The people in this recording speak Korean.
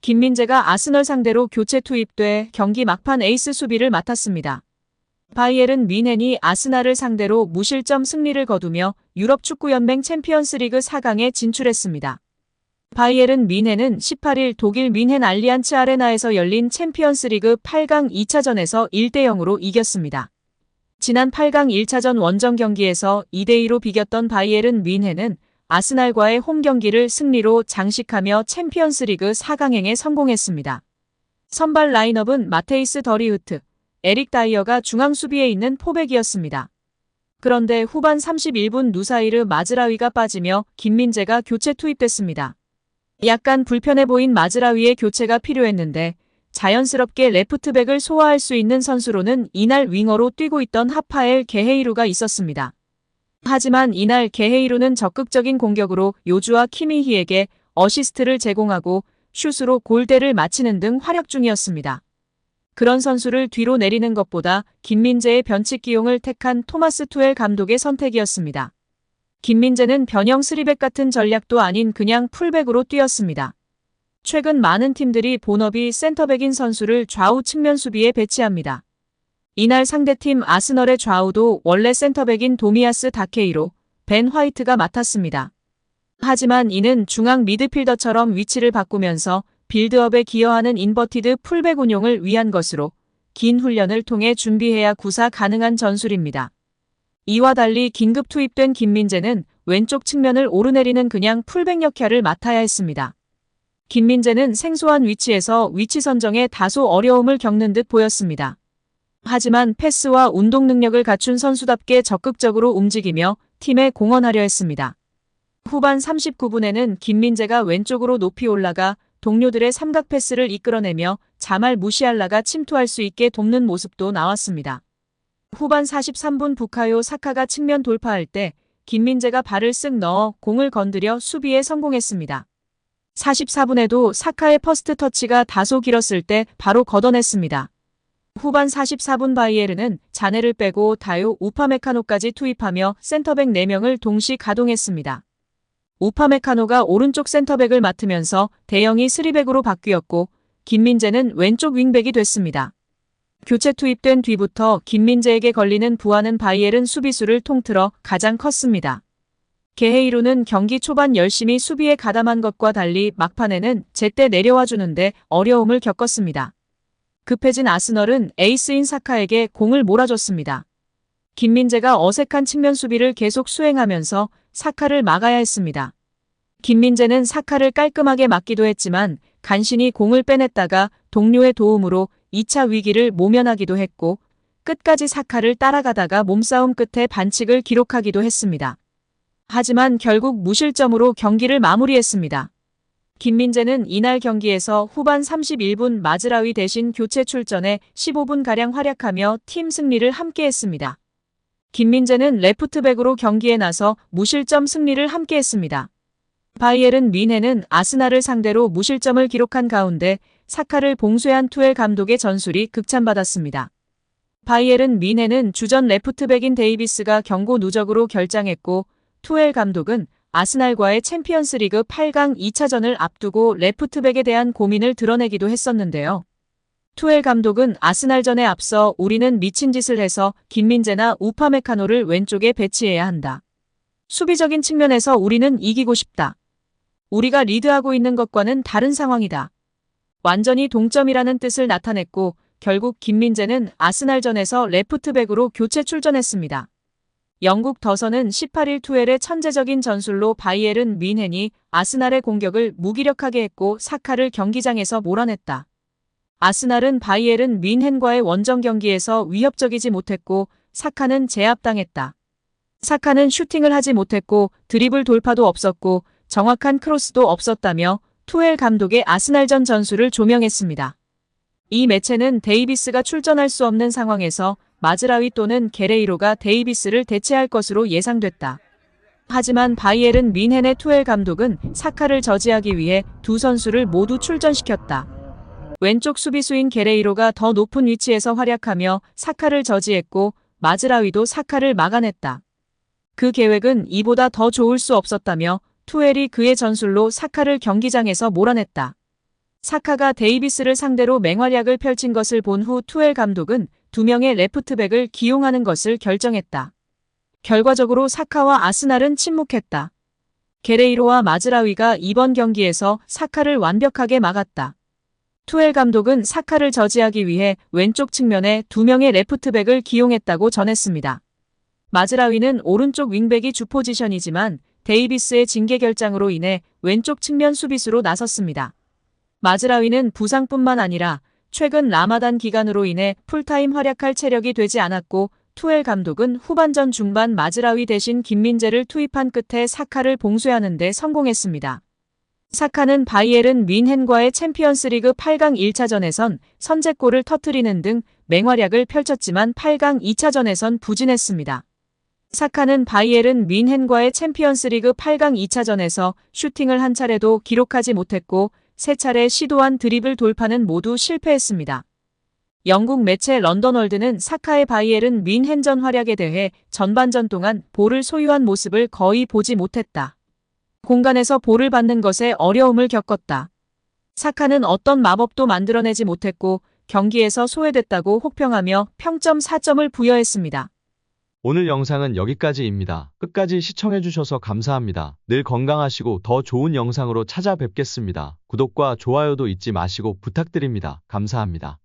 김민재가 아스널 상대로 교체 투입돼 경기 막판 에이스 수비를 맡았습니다. 바이에른 뮌헨이 아스날을 상대로 무실점 승리를 거두며 유럽축구연맹 챔피언스리그 4강에 진출했습니다. 바이에른 뮌헨은 18일 독일 뮌헨 알리안츠 아레나에서 열린 챔피언스리그 8강 2차전에서 1대0으로 이겼습니다. 지난 8강 1차전 원정 경기에서 2대2로 비겼던 바이에른 뮌헨은 아스날과의 홈 경기를 승리로 장식하며 챔피언스리그 4강행에 성공했습니다. 선발 라인업은 마테이스 더리흐트, 에릭 다이어가 중앙 수비에 있는 포백이었습니다. 그런데 후반 31분 누사이르 마즈라위가 빠지며 김민재가 교체 투입됐습니다. 약간 불편해 보인 마즈라위의 교체가 필요했는데 자연스럽게 레프트백을 소화할 수 있는 선수로는 이날 윙어로 뛰고 있던 하파엘 게헤이루가 있었습니다. 하지만 이날 게헤이루는 적극적인 공격으로 요주와 키미히에게 어시스트를 제공하고 슛으로 골대를 맞히는 등 활약 중이었습니다. 그런 선수를 뒤로 내리는 것보다 김민재의 변칙 기용을 택한 토마스 투엘 감독의 선택이었습니다. 김민재는 변형 3백 같은 전략도 아닌 그냥 풀백으로 뛰었습니다. 최근 많은 팀들이 본업이 센터백인 선수를 좌우 측면 수비에 배치합니다. 이날 상대팀 아스널의 좌우도 원래 센터백인 도미아스 다케이로 벤 화이트가 맡았습니다. 하지만 이는 중앙 미드필더처럼 위치를 바꾸면서 빌드업에 기여하는 인버티드 풀백 운용을 위한 것으로 긴 훈련을 통해 준비해야 구사 가능한 전술입니다. 이와 달리 긴급 투입된 김민재는 왼쪽 측면을 오르내리는 그냥 풀백 역할을 맡아야 했습니다. 김민재는 생소한 위치에서 위치 선정에 다소 어려움을 겪는 듯 보였습니다. 하지만 패스와 운동 능력을 갖춘 선수답게 적극적으로 움직이며 팀에 공헌하려 했습니다. 후반 39분에는 김민재가 왼쪽으로 높이 올라가 동료들의 삼각 패스를 이끌어내며 자말 무시알라가 침투할 수 있게 돕는 모습도 나왔습니다. 후반 43분 부카요 사카가 측면 돌파할 때 김민재가 발을 쓱 넣어 공을 건드려 수비에 성공했습니다. 44분에도 사카의 퍼스트 터치가 다소 길었을 때 바로 걷어냈습니다. 후반 44분 바이에른은 자네를 빼고 다요 우파메카노까지 투입하며 센터백 4명을 동시 가동했습니다. 우파메카노가 오른쪽 센터백을 맡으면서 대영이 3백으로 바뀌었고 김민재는 왼쪽 윙백이 됐습니다. 교체 투입된 뒤부터 김민재에게 걸리는 부하는 바이에른 수비수를 통틀어 가장 컸습니다. 게헤이루는 경기 초반 열심히 수비에 가담한 것과 달리 막판에는 제때 내려와 주는데 어려움을 겪었습니다. 급해진 아스널은 에이스인 사카에게 공을 몰아줬습니다. 김민재가 어색한 측면 수비를 계속 수행하면서 사카를 막아야 했습니다. 김민재는 사카를 깔끔하게 막기도 했지만 간신히 공을 빼냈다가 동료의 도움으로 2차 위기를 모면하기도 했고 끝까지 사카를 따라가다가 몸싸움 끝에 반칙을 기록하기도 했습니다. 하지만 결국 무실점으로 경기를 마무리했습니다. 김민재는 이날 경기에서 후반 31분 마즈라위 대신 교체 출전해 15분가량 활약하며 팀 승리를 함께했습니다. 김민재는 레프트백으로 경기에 나서 무실점 승리를 함께했습니다. 바이에른 뮌헨은 아스날을 상대로 무실점을 기록한 가운데 사카를 봉쇄한 투엘 감독의 전술이 극찬받았습니다. 바이에른 뮌헨은 주전 레프트백인 데이비스가 경고 누적으로 결장했고 투엘 감독은 아스날과의 챔피언스리그 8강 2차전을 앞두고 레프트백에 대한 고민을 드러내기도 했었는데요. 투엘 감독은 아스날전에 앞서 우리는 미친 짓을 해서 김민재나 우파메카노를 왼쪽에 배치해야 한다. 수비적인 측면에서 우리는 이기고 싶다. 우리가 리드하고 있는 것과는 다른 상황이다. 완전히 동점이라는 뜻을 나타냈고 결국 김민재는 아스날전에서 레프트백으로 교체 출전했습니다. 영국 더선은 18일 투엘의 천재적인 전술로 바이에른 뮌헨이 아스날의 공격을 무기력하게 했고 사카를 경기장에서 몰아냈다. 아스날은 바이에른 뮌헨과의 원정 경기에서 위협적이지 못했고 사카는 제압당했다. 사카는 슈팅을 하지 못했고 드리블 돌파도 없었고 정확한 크로스도 없었다며 투엘 감독의 아스날전 전술을 조명했습니다. 이 매체는 데이비스가 출전할 수 없는 상황에서 마즈라위 또는 게레이로가 데이비스를 대체할 것으로 예상됐다. 하지만 바이에른 뮌헨의 투엘 감독은 사카를 저지하기 위해 두 선수를 모두 출전시켰다. 왼쪽 수비수인 게레이로가 더 높은 위치에서 활약하며 사카를 저지했고 마즈라위도 사카를 막아냈다. 그 계획은 이보다 더 좋을 수 없었다며 투엘이 그의 전술로 사카를 경기장에서 몰아냈다. 사카가 데이비스를 상대로 맹활약을 펼친 것을 본 후 투엘 감독은 2명의 레프트백을 기용하는 것을 결정했다. 결과적으로 사카와 아스날은 침묵했다. 게레이로와 마즈라위가 이번 경기에서 사카를 완벽하게 막았다. 투엘 감독은 사카를 저지하기 위해 왼쪽 측면에 2명의 레프트백을 기용했다고 전했습니다. 마즈라위는 오른쪽 윙백이 주 포지션이지만 데이비스의 징계 결장으로 인해 왼쪽 측면 수비수로 나섰습니다. 마즈라위는 부상뿐만 아니라 최근 라마단 기간으로 인해 풀타임 활약할 체력이 되지 않았고 투엘 감독은 후반전 중반 마즈라위 대신 김민재를 투입한 끝에 사카를 봉쇄하는 데 성공했습니다. 사카는 바이에른 뮌헨과의 챔피언스리그 8강 1차전에선 선제골을 터뜨리는 등 맹활약을 펼쳤지만 8강 2차전에선 부진했습니다. 사카는 바이에른 뮌헨과의 챔피언스리그 8강 2차전에서 슈팅을 한 차례도 기록하지 못했고 3차례 시도한 드리블 돌파는 모두 실패했습니다. 영국 매체 런던월드는 사카의 바이에른 뮌헨전 활약에 대해 전반전 동안 볼을 소유한 모습을 거의 보지 못했다. 공간에서 볼을 받는 것에 어려움을 겪었다. 사카는 어떤 마법도 만들어내지 못했고 경기에서 소외됐다고 혹평하며 평점 4점을 부여했습니다. 오늘 영상은 여기까지입니다. 끝까지 시청해주셔서 감사합니다. 늘 건강하시고 더 좋은 영상으로 찾아뵙겠습니다. 구독과 좋아요도 잊지 마시고 부탁드립니다. 감사합니다.